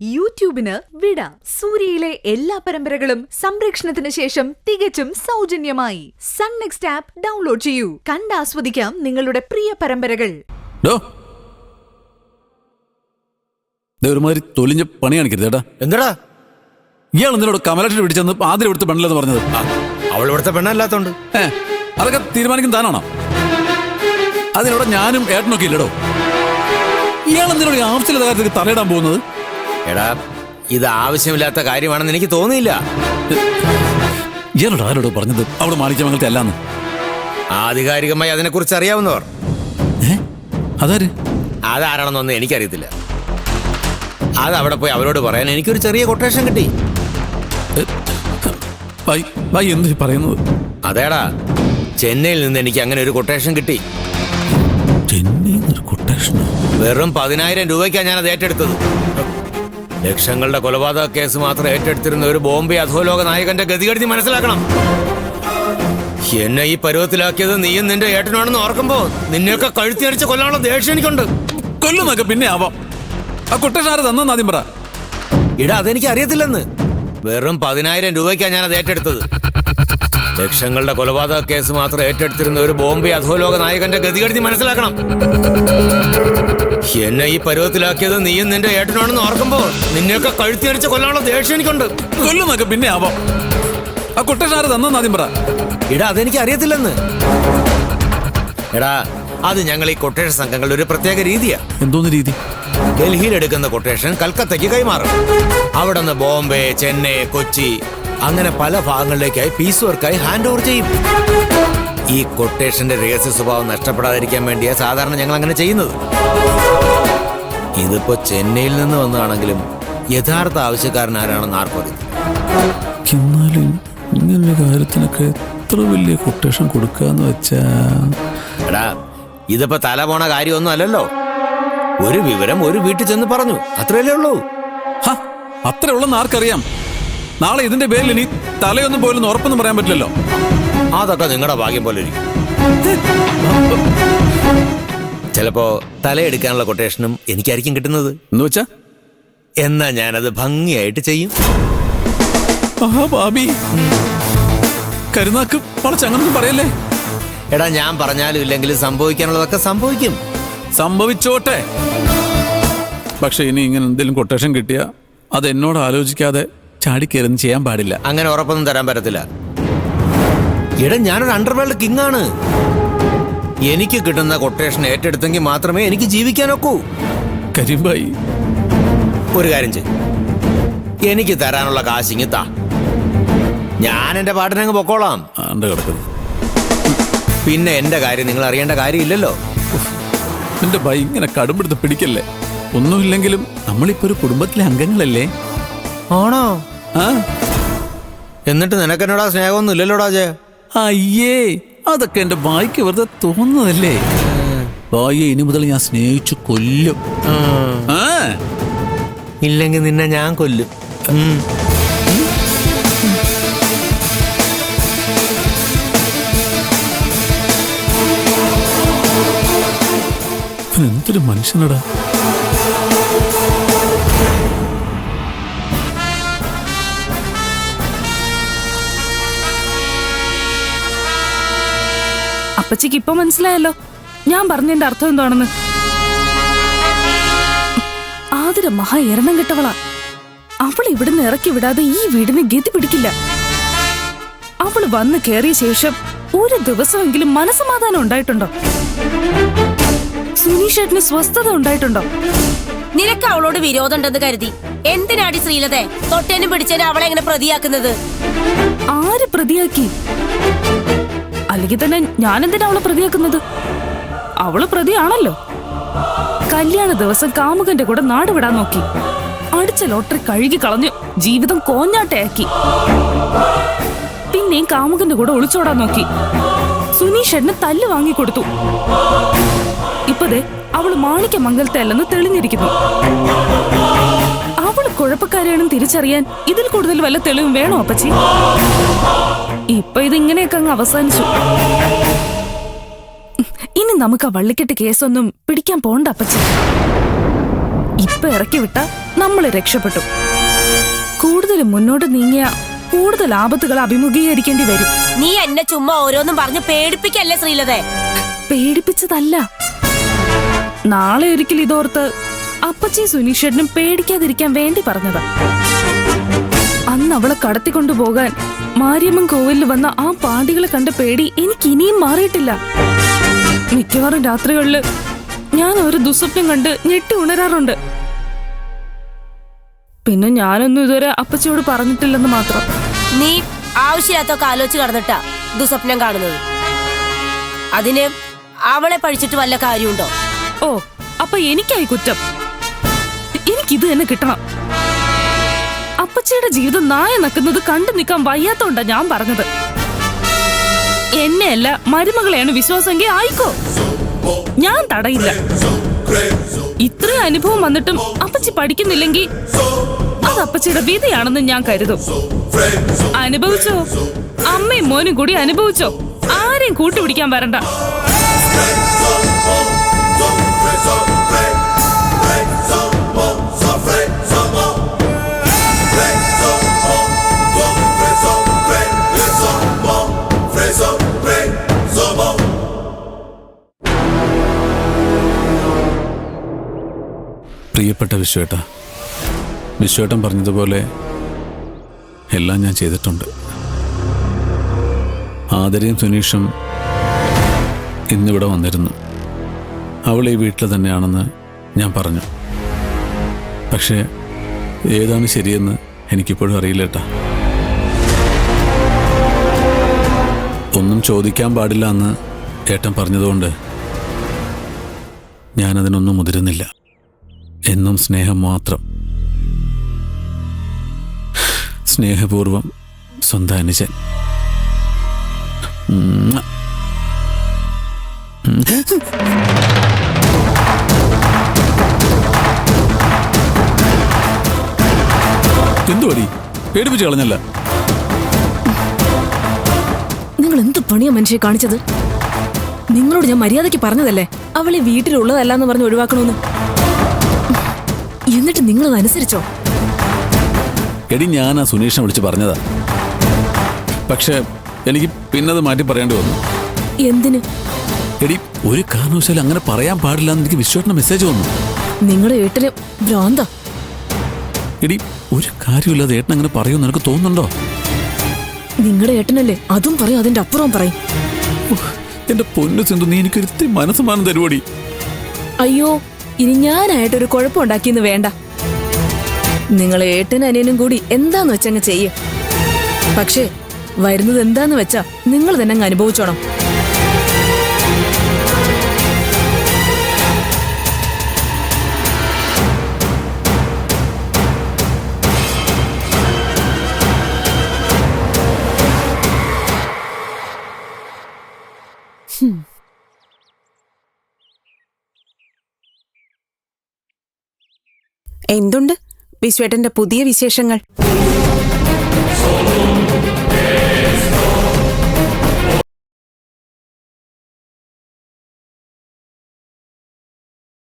യൂട്യൂബിന് വിട. സൂര്യയിലെ എല്ലാ പരമ്പരകളും സംരക്ഷണത്തിന് ശേഷം തികച്ചും സൗജന്യമായി സൺ നെക്സ്റ്റ് ആപ്പ് ഡൗൺലോഡ് ചെയ്യൂ. കണ്ടാസ്വദിക്കാം നിങ്ങളുടെ പ്രിയ പരമ്പരകൾ. ഒരുമാതിരി തൊലിഞ്ഞ പണി കാണിക്കരുത് ചേട്ടാ. എന്താടാ ഇയാൾ എന്തിനോട് കമലക്ഷന് പിടിച്ചെന്ന് ആദ്യം ഇവിടുത്തെ പെണ്ണല്ലെന്ന് പറഞ്ഞത്? അവൾ ഇവിടുത്തെ പെണ്ണല്ലാത്തോണ്ട് അതൊക്കെ തീരുമാനിക്കും താനാണോ? അതിനോടെ ഞാനും ഏട്ടനൊക്കെ ഇല്ലടോ. ഇയാൾ എന്തിനോട് ആവശ്യമില്ലാത്ത കാര്യത്തിൽ തലയിടാൻ പോകുന്നത്? എടാ, ഇത് ആവശ്യമില്ലാത്ത കാര്യമാണെന്ന് എനിക്ക് തോന്നിയില്ല. ഇയാളോട് ആരോടോ പറഞ്ഞത് അവിടെ മാണിക്യമംഗലത്തെ അല്ലാന്ന്? ആധികാരികമായി അതിനെക്കുറിച്ച് അറിയാവുന്നവർ. അതാര്? അതാരാണെന്നൊന്നും എനിക്കറിയത്തില്ല. അത് അവിടെ പോയി അവരോട് പറയാൻ എനിക്കൊരു ചെറിയ കൊട്ടേഷൻ കിട്ടി. എന്ത് പറയുന്നത്? അതേടാ, ചെന്നൈയിൽ നിന്ന് എനിക്ക് അങ്ങനെ ഒരു കൊട്ടേഷൻ കിട്ടി. വെറും 10,000 രൂപയ്ക്കാണ് ഞാൻ അത് ഏറ്റെടുത്തത്. ലക്ഷങ്ങളുടെ കൊലപാതക കേസ് മാത്രം ഏറ്റെടുത്തിരുന്ന ഒരു ബോംബെ അധോലോക നായകന്റെ ഗതികേട് മനസ്സിലാക്കണം. എന്നെ ഈ പരുവത്തിലാക്കിയത് നീയും നിന്റെ ഏട്ടനാണെന്ന് ഓർക്കുമ്പോ നിന്നെയൊക്കെ കഴുത്തിയടിച്ച് കൊല്ലാനുള്ള ദേഷ്യം എനിക്കുണ്ട്. കൊല്ലുന്നൊക്കെ പിന്നെ ആവാം. ആ കൊട്ടേഷൻ ആര് തന്നെന്ന് ആദ്യം പറ. ഇടാ, അതെനിക്ക് അറിയത്തില്ലെന്ന്. വെറും 10,000 രൂപയ്ക്കാണ് ഞാൻ അത് ഏറ്റെടുത്തത്. ലക്ഷങ്ങളുടെ കൊലപാതക കേസ് മാത്രം ഏറ്റെടുത്തിരുന്ന ഒരു ബോംബെ അധോലോക നായകന്റെ ഗതികേട് മനസ്സിലാക്കണം. എന്നെ ഈ പരുവത്തിലാക്കിയത് നീയും നിന്റെ ഏട്ടനാണെന്ന് ഓർക്കുമ്പോ നിന്നെയൊക്കെ കഴുത്തിയടിച്ച് കൊല്ലാനുള്ള ദേഷ്യം എനിക്കുണ്ട്. കൊല്ലുന്നൊക്കെ പിന്നെ ആവാം. ആ കൊട്ടേഷൻ ആര് തന്നെന്ന് ആദ്യം പറ. ഇടാ, അതെനിക്ക് അറിയത്തില്ലെന്ന്. എടാ, അത് ഞങ്ങൾ ഈ കൊട്ടേഷൻ സംഘങ്ങളുടെ ഒരു പ്രത്യേക രീതിയാ. എന്തോന്ന് രീതി? ഡൽഹിയിൽ എടുക്കുന്ന കൊട്ടേഷൻ കൽക്കത്തയ്ക്ക് കൈമാറും. അവിടെ നിന്ന് ബോംബെ, ചെന്നൈ, കൊച്ചി അങ്ങനെ പല ഭാഗങ്ങളിലേക്കായി പീസ് വർക്കായി ഹാൻഡ് ഓവർ ചെയ്യും. ഈ കൊട്ടേഷന്റെ രഹസ്യ സ്വഭാവം നഷ്ടപ്പെടാതിരിക്കാൻ വേണ്ടിയാ സാധാരണ ഞങ്ങൾ അങ്ങനെ ചെയ്യുന്നത്. ഇതിപ്പോ ചെന്നൈയിൽ നിന്ന് വന്നതാണെങ്കിലും യഥാർത്ഥ ആവശ്യക്കാരൻ ആരാണെന്ന് ആർക്കും അറിയില്ല. എന്നാലും ഇങ്ങനൊരു കാര്യത്തിനൊക്കെ എത്ര വലിയ കൊട്ടേഷൻ കൊടുക്കാന്ന് വെച്ചാ? എടാ, ഇതിപ്പോ തല പോണ കാര്യമൊന്നും അല്ലല്ലോ. ഒരു വിവരം ഒരു വീട്ടിൽ ചെന്ന് പറഞ്ഞു, അത്രയല്ലേ ഉള്ളൂ. അത്ര ഉള്ളെന്ന് ആർക്കറിയാം? നാളെ ഇതിന്റെ പേരിൽ ഇനി തലയൊന്നും പോലും ഉറപ്പൊന്നും പറയാൻ പറ്റില്ലല്ലോ. അതൊക്കെ നിങ്ങളുടെ ഭാഗ്യം പോലെ ഇരിക്കും. ചിലപ്പോ തലയെടുക്കാനുള്ള കൊട്ടേഷനും എനിക്കായിരിക്കും കിട്ടുന്നത്. എന്ന് വെച്ചാ എന്നാ ഞാനത് ഭംഗിയായിട്ട് ചെയ്യും. കരുനാക്ക് അങ്ങനൊന്നും പറയല്ലേ. എടാ, ഞാൻ പറഞ്ഞാലും ഇല്ലെങ്കിലും സംഭവിക്കാനുള്ളതൊക്കെ സംഭവിക്കും. സംഭവിച്ചോട്ടെ. പക്ഷെ ഇനി ഇങ്ങനെ എന്തെങ്കിലും കൊട്ടേഷൻ കിട്ടിയാ അത് എന്നോട് ആലോചിക്കാതെ ചാടിക്കയറുന്ന് ചെയ്യാൻ പാടില്ല. അങ്ങനെ ഉറപ്പൊന്നും തരാൻ പറ്റത്തില്ല. എടാ, ഞാനൊരു അണ്ടർവേൾഡ് കിങ് ആണ്. എനിക്ക് കിട്ടുന്ന കൊട്ടേഷൻ ഏറ്റെടുത്തെങ്കിൽ മാത്രമേ എനിക്ക് ജീവിക്കാനൊക്കൂ. കരിമ്പായി, ഒരു കാര്യം ചെയ്യും, എനിക്ക് തരാനുള്ള കാശിങ്ങി താ. ഞാൻ എന്റെ പാട്ടിനങ്ങ് പൊക്കോളാം. പിന്നെ എന്റെ കാര്യം നിങ്ങൾ അറിയേണ്ട കാര്യമില്ലല്ലോ. എന്റെ ഭയ ഇങ്ങനെ കടുംപിടുത്ത് പിടിക്കല്ലേ. ഒന്നുമില്ലെങ്കിലും നമ്മളിപ്പോ ഒരു കുടുംബത്തിലെ അംഗങ്ങളല്ലേ? ആണോ? ആ, എന്നിട്ട് നിനക്കെന്നോടാ സ്നേഹമൊന്നും ഇല്ലല്ലോടാ ജയ? അയ്യേ, അതൊക്കെ എന്റെ ഭായിക്ക് വെറുതെ തോന്നുന്നതല്ലേ. ഭായിയെ ഇനി മുതൽ ഞാൻ സ്നേഹിച്ചു കൊല്ലും. ഇല്ലെങ്കിൽ നിന്നെ ഞാൻ കൊല്ലും. എന്തൊരു മനുഷ്യനടാ. അപ്പച്ചിക്ക് ഇപ്പൊ മനസ്സിലായല്ലോ ഞാൻ പറഞ്ഞതിന്റെ അർത്ഥം എന്താണെന്ന്. ആതിര മഹാ എരണം കെട്ടവളാ. അവൾ ഇവിടുന്ന് ഇറക്കി വിടാതെ ഈ വീടിന് ഗതി പിടിക്കില്ല. അവള് വന്ന് കയറിയ ശേഷം ഒരു ദിവസമെങ്കിലും മനസ്സമാധാനം ഉണ്ടായിട്ടുണ്ടോ? സുനീഷേട്ടന് സ്വസ്ഥത ഉണ്ടായിട്ടുണ്ടോ? നിനക്ക് അവളോട് വിരോധം ഉണ്ടെന്ന് കരുതി എന്തിനാടി ശ്രീലതേ തൊട്ടേനും പിടിച്ചേനും അവളെ എങ്ങനെ പ്രതിയാക്കുന്നത്? ആര് പ്രതിയാക്കി? അല്ലെങ്കിൽ തന്നെ ഞാൻ എന്തിനാ അവളെ പ്രതിയാക്കുന്നത്? അവള് പ്രതിയാണല്ലോ. കല്യാണ ദിവസം കാമുകന്റെ കൂടെ നാട് വിടാൻ നോക്കി. അടിച്ച ലോട്ടറി കഴുകി കളഞ്ഞു ജീവിതം കോഞ്ഞാട്ടയാക്കി. പിന്നെയും കാമുകന്റെ കൂടെ ഒളിച്ചോടാൻ നോക്കി. സുനീഷേട്ടന് തല്ല് വാങ്ങിക്കൊടുത്തു. ഇപ്പതേ അവള് മാണിക്യമംഗലത്തെ അല്ലെന്ന് തെളിഞ്ഞിരിക്കുന്നു. അവള് കുഴപ്പക്കാരെയാണെന്ന് തിരിച്ചറിയാൻ ഇതിൽ കൂടുതൽ വല്ല തെളിവും വേണോ അപ്പച്ചി? ഇപ്പൊ ഇതിങ്ങനെയൊക്കെ അങ്ങ് അവസാനിച്ചു. ഇനി നമുക്ക് ആ വള്ളിക്കെട്ട് കേസൊന്നും പിടിക്കാൻ പോണ്ട അപ്പച്ചി. ഇപ്പൊ ഇറക്കി വിട്ട നമ്മള് രക്ഷപ്പെട്ടു. കൂടുതൽ മുന്നോട്ട് നീങ്ങിയ കൂടുതൽ ആപത്തുകൾ അഭിമുഖീകരിക്കേണ്ടി വരും. നീ എന്നെ ചുമ്മാ ഓരോന്നും പറഞ്ഞ് പേടിപ്പിക്കല്ലേ ശ്രീലതേ. പേടിപ്പിച്ചതല്ല, നാളെ ഒരിക്കൽ ഇതോർത്ത് അപ്പച്ചി സുനീഷേട്ടനും പേടിക്കാതിരിക്കാൻ വേണ്ടി പറഞ്ഞതാ. അന്ന് അവളെ കടത്തിക്കൊണ്ടുപോകാൻ മാരിയമ്മൻ കോവിലിൽ വന്ന ആ പാണ്ടികളെ കണ്ട പേടി എനിക്ക് ഇനിയും മാറിയിട്ടില്ല. മിക്കവാറും രാത്രികളില് ഞാൻ ഒരു ദുസ്വപ്നം കണ്ട് ഞെട്ടി ഉണരാറുണ്ട്. പിന്നെ ഞാനൊന്നും ഇതുവരെ അപ്പച്ചിയോട് പറഞ്ഞിട്ടില്ലെന്ന് മാത്രം. നീ ആവശ്യമില്ലാത്തൊക്കെ ആലോചിച്ച് കടന്നിട്ടാ ദുസ്വപ്നം കാണുന്നത്. അതിന് അവളെ പഴിച്ചിട്ട് വല്ല കാര്യമുണ്ടോ? ഓ, അപ്പൊ എനിക്കായി കുറ്റം. എനിക്കിത് തന്നെ കിട്ടണം. അപ്പച്ചിയുടെ ജീവിതം നായ നക്കുന്നത് കണ്ടു നിൽക്കാൻ വയ്യാത്തോണ്ടാ ഞാൻ പറഞ്ഞത്. എന്നെയല്ല മരുമകളെയാണ് വിശ്വാസമെങ്കിൽ ആയിക്കോ, ഞാൻ തടയില്ല. ഇത്രയും അനുഭവം വന്നിട്ടും അപ്പച്ചി പഠിക്കുന്നില്ലെങ്കിൽ അത് അപ്പച്ചിയുടെ വിധിയാണെന്ന് ഞാൻ കരുതും. അനുഭവിച്ചോ, അമ്മയും മോനും കൂടി അനുഭവിച്ചോ. ആരെയും കൂട്ടുപിടിക്കാൻ വരണ്ട. പ്രിയപ്പെട്ട വിശ്വേട്ട, വിശ്വേട്ടൻ പറഞ്ഞതുപോലെ എല്ലാം ഞാൻ ചെയ്തിട്ടുണ്ട്. ആദരയും സുനീഷും ഇന്നിവിടെ വന്നിരുന്നു. അവൾ ഈ വീട്ടിൽ തന്നെയാണെന്ന് ഞാൻ പറഞ്ഞു. പക്ഷേ ഏതാണ് ശരിയെന്ന് എനിക്കിപ്പോഴും അറിയില്ല ഏട്ടാ. ഒന്നും ചോദിക്കാൻ പാടില്ല എന്ന് ഏട്ടൻ പറഞ്ഞതുകൊണ്ട് ഞാനതിനൊന്നും മുതിരുന്നില്ല. എന്നും സ്നേഹം മാത്രം. സ്നേഹപൂർവം, സ്വന്തം അനുജൻ. എന്തുപടി പേടിപ്പിച്ച് കളഞ്ഞല്ല. നിങ്ങൾ എന്ത് പണിയാ മനുഷ്യ കാണിച്ചത്? നിങ്ങളോട് ഞാൻ മര്യാദയ്ക്ക് പറഞ്ഞതല്ലേ അവളെ വീട്ടിലുള്ളതല്ല എന്ന് പറഞ്ഞ് ഒഴിവാക്കണമെന്ന്. എന്നിട്ട് നിങ്ങളത് അനുസരിച്ചോ? എടി, ഞാൻ ആ സുനീഷിനെ വിളിച്ച് പറഞ്ഞതാ. പക്ഷെ എനിക്ക് പിന്നത് മാറ്റി പറയേണ്ടി വന്നു. എന്തിന്? എടി, ഒരു കാരണവശാലും അങ്ങനെ പറയാൻ പാടില്ല എന്ന് എനിക്ക് വിശ്വേട്ടന്റെ മെസ്സേജ് വന്നു. നിങ്ങളുടെ ഏട്ടന് ഭ്രാന്ത. എടി, ഒരു കാര്യമില്ലാതെ ഏട്ടൻ അങ്ങനെ പറയുമെന്ന് എനിക്ക് തോന്നുന്നുണ്ടോ? നിങ്ങളുടെ ഏട്ടനല്ലേ, അതും പറയും, അതിന്റെ അപ്പുറവും പറയും. എന്റെ പൊന്നു സിന്ധു, നീ എനിക്കൊരു ഇത്തിരി മനസ്സമാനം തരുവടി. അയ്യോ, ഇനി ഞാനായിട്ടൊരു കുഴപ്പമുണ്ടാക്കിയെന്ന് വേണ്ട. നിങ്ങളെ ഏട്ടനും അനിയനും കൂടി എന്താന്ന് വെച്ചങ്ങ് ചെയ്യ്. പക്ഷേ വരുന്നത് എന്താന്ന് വെച്ചാ നിങ്ങൾ തന്നെ അങ്ങ് അനുഭവിച്ചോണം. എന്തുണ്ട് വിശ്വേട്ടന്റെ പുതിയ വിശേഷങ്ങൾ?